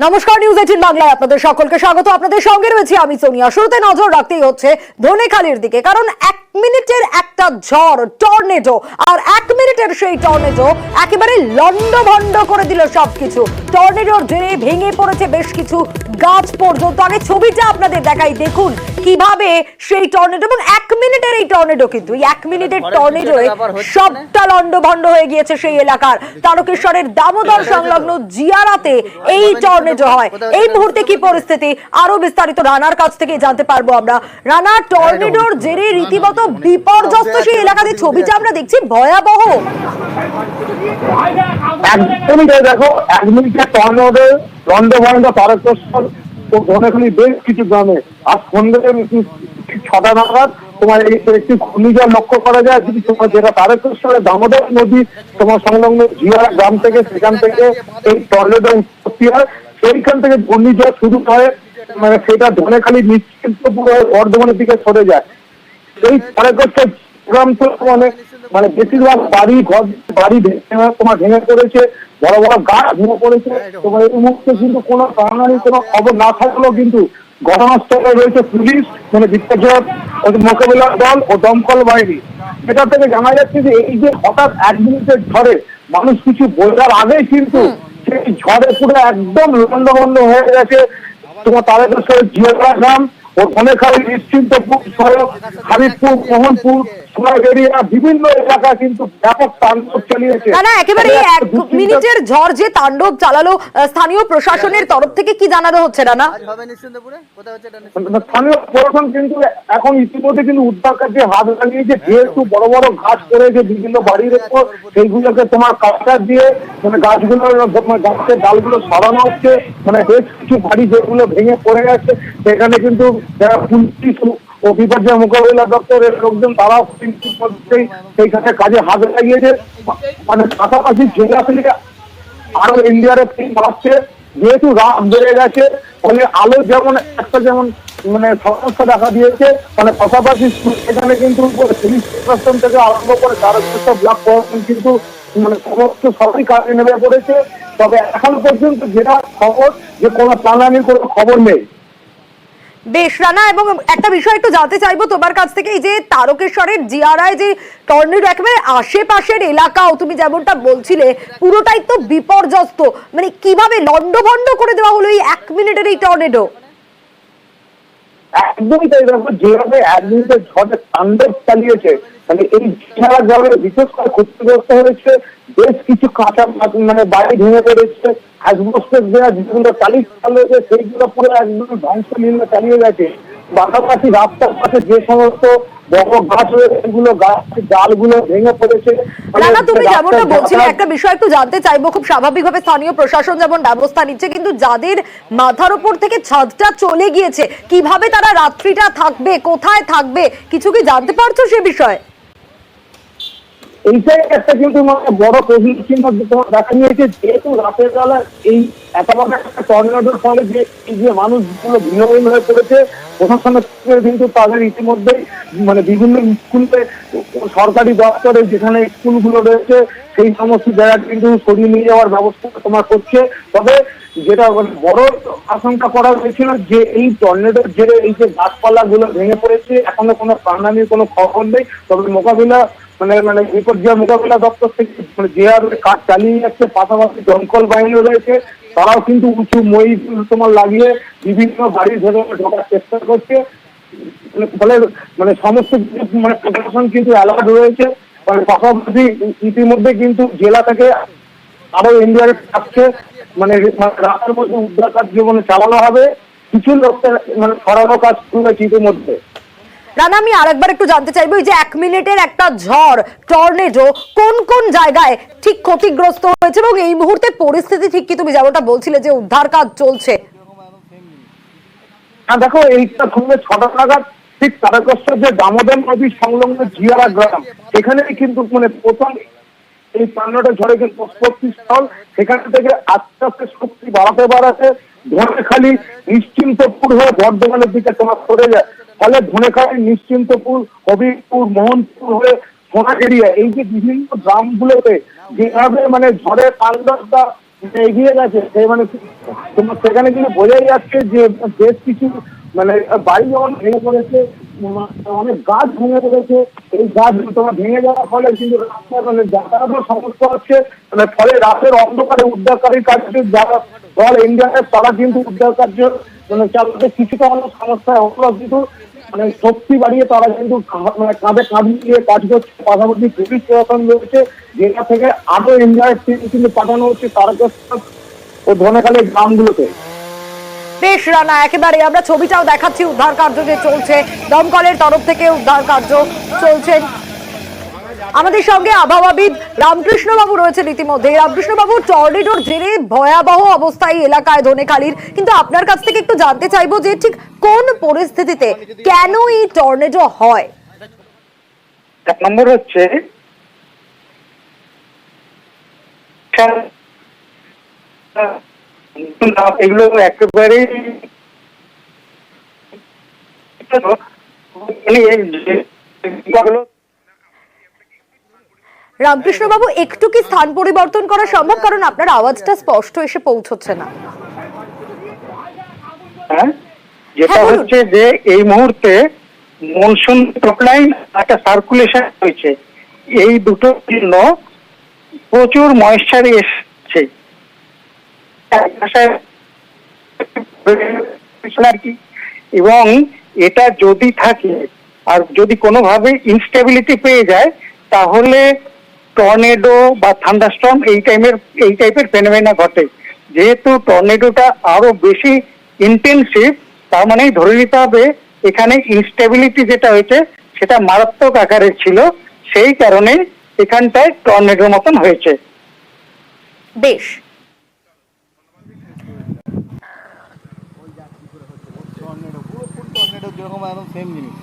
নমস্কার, নিউজ 18 বাংলায় আপনাদের সকলকে স্বাগত। আপনাদের সঙ্গে রয়েছে আমি সোনিয়া। শুরুতে নজর রাখতেই হচ্ছে ধনেখালির দিকে, কারণ 1 মিনিটের একটা ঝড়, টর্নেডো, আর 1 মিনিটের সেই টর্নেডো একেবারে লন্ডভন্ড করে দিল সবকিছু। টর্নেডোর জেরে ভেঙে পড়েছে বেশ কিছু গাছ পর্যন্ত। আগে ছবিটা আপনাদের দেখাই, দেখুন কিভাবে সেই টর্নেডো, এবং 1 মিনিটের এই টর্নেডো, কিন্তু এই 1 মিনিটের টর্নেডোয় সবটা লন্ডভন্ড হয়ে গিয়েছে সেই এলাকার। তারকেশ্বরের দামোদর সংলগ্ন জিয়ারাতে এই টর্নেডো হয়। এই মুহূর্তে কি পরিস্থিতি, আরো বিস্তারিত রানার কাছ থেকে জানতে পারবো আমরা। রানা, টর্নেডোর জেরে রীতিমতো বিপর্যস্ত সেই এলাকাতে ছবিটা আমরা দেখছি ভয়াবহ। একদমই দেখো, 1 মিনিটের টর্নেডো লন্ডভন্ড তারকেশ্বর ও ধনেখালি বেশ কিছু গ্রামে। আজ সন্ধ্যে 6টা নাগাদ তোমার একটি ঘূর্ণিঝড় লক্ষ্য করা যায়। যদি তোমার যেটা তারকেশ্বরের দামোদর নদী তোমার সংলগ্ন জিয়া গ্রাম থেকে, সেখান থেকে এই টর্নেডো উৎপত্তি হয়। সেইখান থেকে ঘূর্ণিঝড় শুরু হয়, মানে সেটা ধনেখালি নিশ্চিন্তপুর বর্ধমানের দিকে সরে যায়। এই তারকেশ্বর গ্রাম তো মানে বেশিরভাগ বাড়ি তোমার ভেঙে পড়েছে, বড় বড় গাছ ভেঙে পড়েছে। তোমার এই মুহূর্তে কিন্তু কোনো প্রাণহানি কোনো খবর না থাকলেও কিন্তু ঘটনাস্থলে রয়েছে পুলিশ, মানে বিপর্যয় মোকাবিলার দল ও দমকল বাহিনী। এটা থেকে জানা যাচ্ছে যে এই যে হঠাৎ 1 মিনিটের ঝড়ে মানুষ কিছু বোঝার আগেই কিন্তু সেই ঝড়ে পুরো একদম লন্ডভন্ড হয়ে গেছে তোমার তারকেশ্বরের জিয়াগড়া গ্রাম ও ধনেখালি, নিশ্চিন্তপুর, হাবিবপুর, মোহনপুর, সোনারগেরিয়া বিভিন্ন এলাকা কিন্তু ব্যাপক তাণ্ডব চালিয়েছে। না, একেবারে 1 মিনিটের ঝড় যে তাণ্ডব চালালো, স্থানীয় প্রশাসনের তরফ থেকে কি জানানো হচ্ছে রানা? স্থানীয় প্রশাসন কিন্তু এখন ইতিমধ্যে কিন্তু উদ্ধার কাজে হাত লাগিয়েছে। যেহেতু বড় বড় গাছ পড়েছে বিভিন্ন বাড়ির উপর, সেইগুলোকে তোমার কাটার দিয়ে মানে গাছগুলো, গাছের ডালগুলো সরানো হচ্ছে। মানে বেশ কিছু বাড়ি যেগুলো ভেঙে পড়ে গেছে, সেখানে কিন্তু যারা পুলিশ ও বিপর্যয় মোকাবিলা দপ্তরের লোকজন তারাও সেইখানে কাজে হাত লাগিয়েছে। মানে পাশাপাশি জেলা থেকে আরো ইন্ডিয়ার টিম আসছে। যেহেতু রাত বেড়ে গেছে, ফলে আলো যেমন মানে সমস্যা দেখা দিয়েছে, মানে পাশাপাশি এখানে কিন্তু পুলিশ প্রশাসন থেকে আরম্ভ করে তারকেশ্বর ব্লক প্রশাসন কিন্তু মানে সমস্ত সবাই কাজে নেমে পড়েছে। তবে এখন পর্যন্ত যেটা খবর, যে কোনো প্রাণহানির কোনো খবর নেই। বেশ রানা, এবং একটা বিষয় একটু জানতে চাইবো তোমার কাছ থেকে, এই যে তারকেশ্বরের জিয়ারায় যে টর্নেডো, একেবারে আশেপাশের এলাকাও তুমি যেমনটা বলছিলে পুরোটাই তো বিপর্যস্ত, মানে কিভাবে লন্ডভন্ড করে দেওয়া হলো এই 1 মিনিটের এই টর্নেডো? একদমই তাই। দেখো, যেভাবে 1 মিনিটের ঝড়ে তাণ্ডব চালিয়েছে, মানে এই জিয়ারা গ্রামে বিশেষ করে ক্ষতিগ্রস্ত হয়েছে। বেশ কিছু কাঁচা মানে বাড়ি ভেঙে পড়েছে, অ্যাসবেস্টস দেওয়া যেগুলো টালি চালিয়েছে সেইগুলো পুরো একদম ধ্বংসলীলা চালিয়ে গেছে। পাশাপাশি রাস্তার পাশে যে সমস্ত বড় গাছ রয়েছে সেগুলো গাছের ডালগুলো ভেঙে পড়েছে। রানা, তুমি যেমনটা বলছিলে, একটা বিষয় একটু জানতে চাইবো। খুব স্বাভাবিকভাবে স্থানীয় প্রশাসন যেমন ব্যবস্থা নিচ্ছে, কিন্তু যাদের মাথার উপর থেকে ছাদটা চলে গিয়েছে, কিভাবে তারা রাত্রিটা থাকবে, কোথায় থাকবে, কিছু কি জানতে পারছো সে বিষয়ে? এইটাই একটা কিন্তু মানে বড় প্রশ্ন চিহ্ন তোমার দেখা নিয়েছে। যেহেতু রাতের বেলা এই এত বড় একটা টর্নেডোর ফলে যে এই যে মানুষগুলো ভিন্ন হয়ে পড়েছে, প্রশাসনের কিন্তু তাদের ইতিমধ্যেই মানে বিভিন্ন স্কুলে, সরকারি দপ্তরে যেখানে স্কুলগুলো রয়েছে সেই সমস্ত জায়গা কিন্তু সরিয়ে নিয়ে যাওয়ার ব্যবস্থা তোমার করছে। তবে যেটা বড় আশঙ্কা করা হয়েছিল যে এই টর্নেডোর জেরে এই যে গাছপালা গুলো ভেঙে পড়েছে, এখনো কোনো প্রাণহানির কোনো খবর নেই। তবে মোকাবিলা মানে বিপর্যয় মোকাবিলা দপ্তর থেকে মানে যেভাবে কাজ চালিয়ে যাচ্ছে, পাশাপাশি দমকল বাহিনী রয়েছে, তারাও কিন্তু উঁচু মই তোমার লাগিয়ে বিভিন্ন বাড়ির ভেতরে ঢোকার চেষ্টা করছে। ফলে মানে সমস্ত মানে প্রশাসন কিন্তু অ্যালার্ট রয়েছে। মানে পাশাপাশি ইতিমধ্যে কিন্তু জেলা থেকে আরো এনডিআরএফ আসছে, মানে রাতের মধ্যে উদ্ধার কাজ জীবনে চালানো হবে। কিছু লোকদের মানে সরানো কাজ শুরু হয়েছে ইতিমধ্যে। রানা, আমি আরেকবার একটু জানতে চাইবো, এই যে 1 মিনিটের একটা ঝড়, টর্নেডো, কোন কোন জায়গায় ঠিক ক্ষতিগ্রস্ত হয়েছে, এবং এই মুহূর্তে পরিস্থিতি ঠিক কি, তুমি যেমনটা বলছিলে যে উদ্ধার কাজ চলছে? হ্যাঁ দেখো, এইটা সন্ধ্যে 6টা নাগাদ ঠিক তারকেশ্বর যে দামোদর নদী সংলগ্ন জিয়ারা গ্রাম, সেখানে কিন্তু মানে প্রথম এই টর্নেডো ঝড়ে কিন্তু উৎপত্তি স্থল। সেখান থেকে আস্তে আস্তে শক্তি বাড়াতে ধনেখালি, নিশ্চিন্তপুর হয়ে বর্ধমানের দিকে তোমার সরে যায়। ফলে ধনেখালি, নিশ্চিন্তপুর, হবিবপুর, মোহনপুর হয়ে সোনাগেরিয়া, এই যে বিভিন্ন গ্রামগুলোতে যেভাবে মানে ঝড়ের তাণ্ডবটা এগিয়ে গেছে সেই মানে তোমার সেখানে কিন্তু বোঝাই যাচ্ছে যে বেশ কিছু মানে বাড়ি যখন ভেঙে পড়েছে, অনেক গাছ ভেঙে পড়েছে। এই গাছ তোমার ভেঙে যাওয়ার ফলে কিন্তু রাস্তায় মানে যাতায়াতের সমস্যা হচ্ছে, মানে ফলে রাতের অন্ধকারে উদ্ধারকারীর কাজে যারা দল ইন্ডিয়ানের তারা কিন্তু উদ্ধার কার্য মানে চালাতে কিছুটা অনেক সমস্যায় হলো, কিন্তু মানে শক্তি বাড়িয়ে তারা কিন্তু মানে কাঁধে কাঁধ মিলিয়ে কাজ করছে। পাশাপাশি পুলিশ প্রশাসন রয়েছে, যেটা থেকে আরো ইন্ডিয়ার টিম কিন্তু পাঠানো হচ্ছে তারকেশ্বর ও ধনেখালী গ্রামগুলোতে। বেশ রানা, একেবারে আমরা ছবিটাও দেখাচ্ছি, উদ্ধার কার্য যে চলছে, দমকলের তরফ থেকে উদ্ধার কার্য চলছে। আমাদের সঙ্গে আবহাওয়াবিদ রামকৃষ্ণ বাবু রয়েছেন ইতিমধ্যে। রামকৃষ্ণ বাবু, টর্নেডোর জেরে ভয়াবহ অবস্থায় এলাকায় ধনেখালির, কিন্তু আপনার কাছ থেকে একটু জানতে চাইবো যে ঠিক কোন পরিস্থিতিতে কেন এই টর্নেডো হয়? এক নম্বর হচ্ছে এগুলো একেবারেই রামকৃষ্ণ বাবু, একটু কি স্থান পরিবর্তন করা সম্ভব? কারণ আপনার আওয়াজটা স্পষ্ট এসে পৌঁছচ্ছে না। যেটা হ্যাঁ, বলুন। হচ্ছে যে এই মুহূর্তে মনসুন টপলাইন একটা সার্কুলেশন হয়েছে, এই দুটোর জন্য প্রচুর ময়েশ্চার এসছে আর কি। এবং এটা যদি থাকে আর যদি কোনোভাবে ইনস্টেবিলিটি পেয়ে যায়, তাহলে টর্নেডো বা থান্ডারস্টর্ম এই টাইপের ফেনোমেনা ঘটে। যেহেতু টর্নেডোটা আরো বেশি ইন্টেন্সিভ, তার মানে ধরে নিতে হবে এখানে ইনস্টেবিলিটি যেটা হয়েছে সেটা মারাত্মক আকারের ছিল, সেই কারণে এখানটায় টর্নেডোর মতন হয়েছে। বেশ, টর্নেডো যেরকম একদম সেম জিনিস।